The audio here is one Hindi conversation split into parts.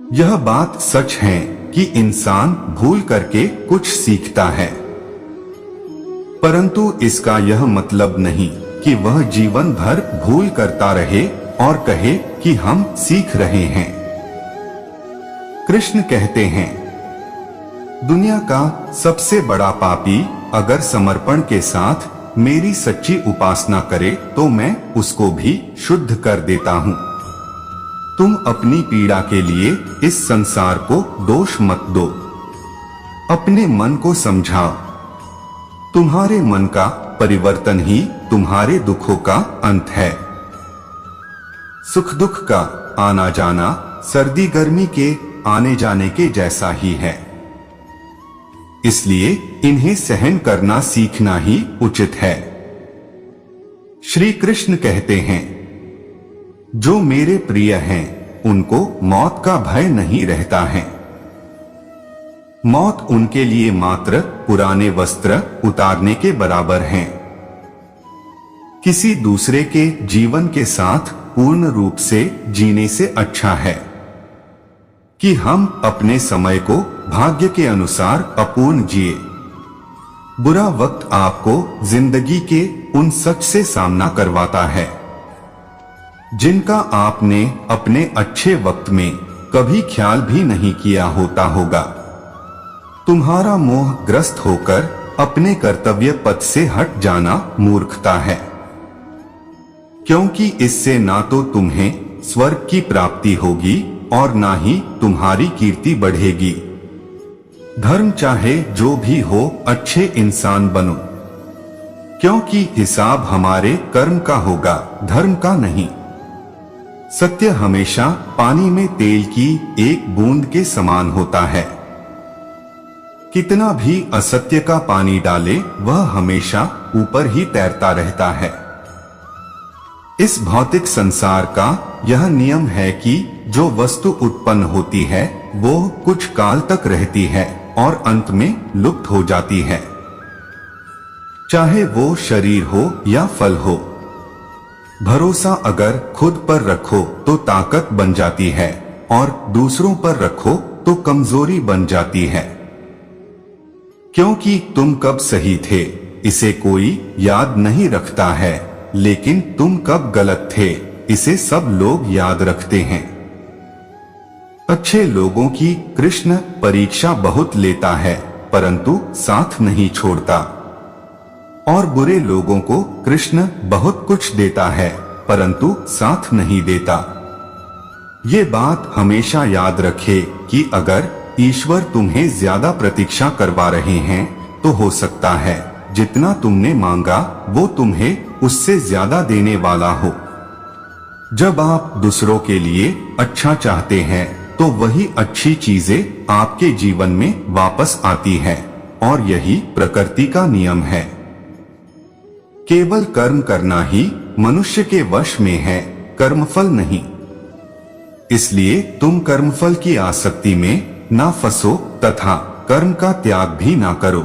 यह बात सच है कि इंसान भूल करके कुछ सीखता है, परंतु इसका यह मतलब नहीं कि वह जीवन भर भूल करता रहे और कहे कि हम सीख रहे हैं। कृष्ण कहते हैं, दुनिया का सबसे बड़ा पापी अगर समर्पण के साथ मेरी सच्ची उपासना करे तो मैं उसको भी शुद्ध कर देता हूँ। तुम अपनी पीड़ा के लिए इस संसार को दोष मत दो, अपने मन को समझाओ। तुम्हारे मन का परिवर्तन ही तुम्हारे दुखों का अंत है। सुख दुख का आना जाना सर्दी गर्मी के आने जाने के जैसा ही है, इसलिए इन्हें सहन करना सीखना ही उचित है। श्री कृष्ण कहते हैं, जो मेरे प्रिय हैं उनको मौत का भय नहीं रहता है। मौत उनके लिए मात्र पुराने वस्त्र उतारने के बराबर है। किसी दूसरे के जीवन के साथ पूर्ण रूप से जीने से अच्छा है कि हम अपने समय को भाग्य के अनुसार अपूर्ण जिए। बुरा वक्त आपको जिंदगी के उन सच से सामना करवाता है जिनका आपने अपने अच्छे वक्त में कभी ख्याल भी नहीं किया होता होगा। तुम्हारा मोह ग्रस्त होकर अपने कर्तव्य पथ से हट जाना मूर्खता है, क्योंकि इससे ना तो तुम्हें स्वर्ग की प्राप्ति होगी और ना ही तुम्हारी कीर्ति बढ़ेगी। धर्म चाहे जो भी हो, अच्छे इंसान बनो, क्योंकि हिसाब हमारे कर्म का होगा, धर्म का नहीं। सत्य हमेशा पानी में तेल की एक बूंद के समान होता है। कितना भी असत्य का पानी डाले वह हमेशा ऊपर ही तैरता रहता है। इस भौतिक संसार का यह नियम है कि जो वस्तु उत्पन्न होती है वो कुछ काल तक रहती है और अंत में लुप्त हो जाती है, चाहे वो शरीर हो या फल हो। भरोसा अगर खुद पर रखो तो ताकत बन जाती है और दूसरों पर रखो तो कमजोरी बन जाती है, क्योंकि तुम कब सही थे इसे कोई याद नहीं रखता है, लेकिन तुम कब गलत थे इसे सब लोग याद रखते हैं। अच्छे लोगों की कृष्ण परीक्षा बहुत लेता है परंतु साथ नहीं छोड़ता, और बुरे लोगों को कृष्ण बहुत कुछ देता है परंतु साथ नहीं देता। ये बात हमेशा याद रखे कि अगर ईश्वर तुम्हें ज्यादा प्रतीक्षा करवा रहे हैं तो हो सकता है जितना तुमने मांगा वो तुम्हें उससे ज्यादा देने वाला हो। जब आप दूसरों के लिए अच्छा चाहते हैं तो वही अच्छी चीजें आपके जीवन में वापस आती है, और यही प्रकृति का नियम है। केवल कर्म करना ही मनुष्य के वश में है, कर्मफल नहीं। इसलिए तुम कर्मफल की आसक्ति में ना फंसो तथा कर्म का त्याग भी ना करो।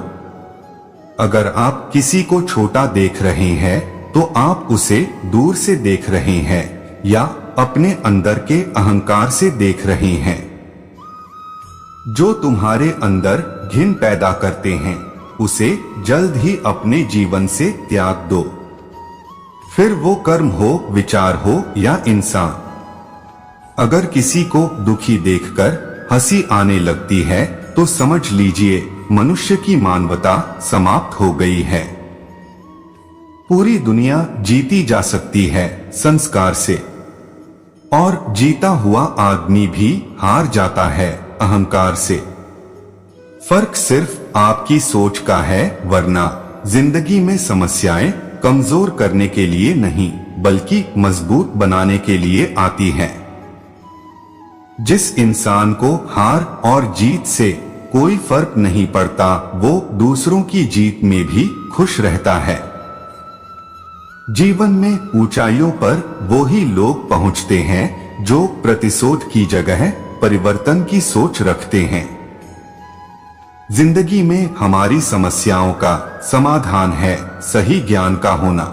अगर आप किसी को छोटा देख रहे हैं तो आप उसे दूर से देख रहे हैं या अपने अंदर के अहंकार से देख रहे हैं। जो तुम्हारे अंदर घिन पैदा करते हैं उसे जल्द ही अपने जीवन से त्याग दो, फिर वो कर्म हो, विचार हो या इंसान। अगर किसी को दुखी देखकर हंसी आने लगती है तो समझ लीजिए मनुष्य की मानवता समाप्त हो गई है। पूरी दुनिया जीती जा सकती है संस्कार से, और जीता हुआ आदमी भी हार जाता है अहंकार से। फर्क सिर्फ आपकी सोच का है, वरना जिंदगी में समस्याएं कमजोर करने के लिए नहीं बल्कि मजबूत बनाने के लिए आती हैं। जिस इंसान को हार और जीत से कोई फर्क नहीं पड़ता वो दूसरों की जीत में भी खुश रहता है। जीवन में ऊंचाइयों पर वो ही लोग पहुंचते हैं जो प्रतिशोध की जगह परिवर्तन की सोच रखते हैं। जिंदगी में हमारी समस्याओं का समाधान है सही ज्ञान का होना।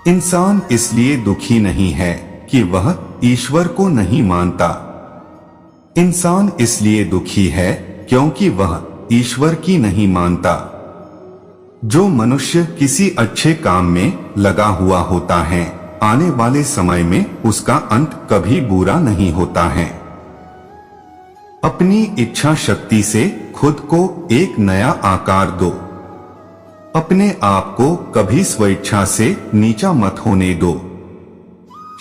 इंसान इसलिए दुखी नहीं है कि वह ईश्वर को नहीं मानता, इंसान इसलिए दुखी है क्योंकि वह ईश्वर की नहीं मानता। जो मनुष्य किसी अच्छे काम में लगा हुआ होता है, आने वाले समय में उसका अंत कभी बुरा नहीं होता है। अपनी इच्छा शक्ति से खुद को एक नया आकार दो। अपने आप को कभी स्वेच्छा से नीचा मत होने दो।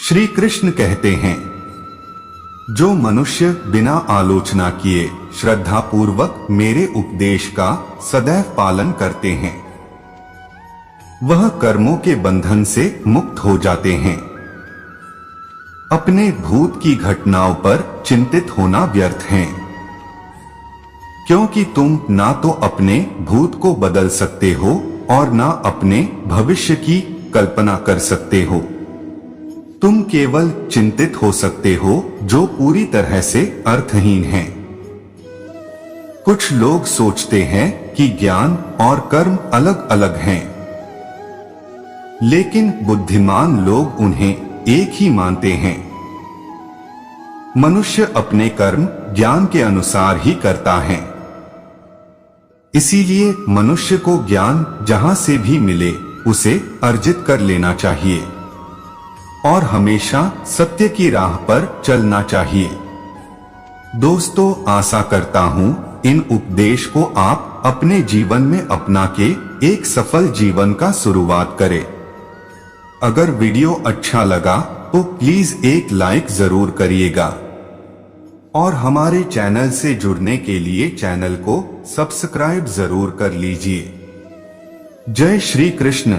श्री कृष्ण कहते हैं, जो मनुष्य बिना आलोचना किए श्रद्धा पूर्वक मेरे उपदेश का सदैव पालन करते हैं, वह कर्मों के बंधन से मुक्त हो जाते हैं। अपने भूत की घटनाओं पर चिंतित होना व्यर्थ है, क्योंकि तुम ना तो अपने भूत को बदल सकते हो और ना अपने भविष्य की कल्पना कर सकते हो। तुम केवल चिंतित हो सकते हो, जो पूरी तरह से अर्थहीन है। कुछ लोग सोचते हैं कि ज्ञान और कर्म अलग अलग हैं, लेकिन बुद्धिमान लोग उन्हें एक ही मानते हैं। मनुष्य अपने कर्म ज्ञान के अनुसार ही करता है। इसीलिए मनुष्य को ज्ञान जहां से भी मिले उसे अर्जित कर लेना चाहिए और हमेशा सत्य की राह पर चलना चाहिए। दोस्तों, आशा करता हूं इन उपदेश को आप अपने जीवन में अपना के एक सफल जीवन का शुरुआत करें। अगर वीडियो अच्छा लगा तो प्लीज एक लाइक जरूर करिएगा और हमारे चैनल से जुड़ने के लिए चैनल को सब्सक्राइब जरूर कर लीजिए। जय श्री कृष्ण।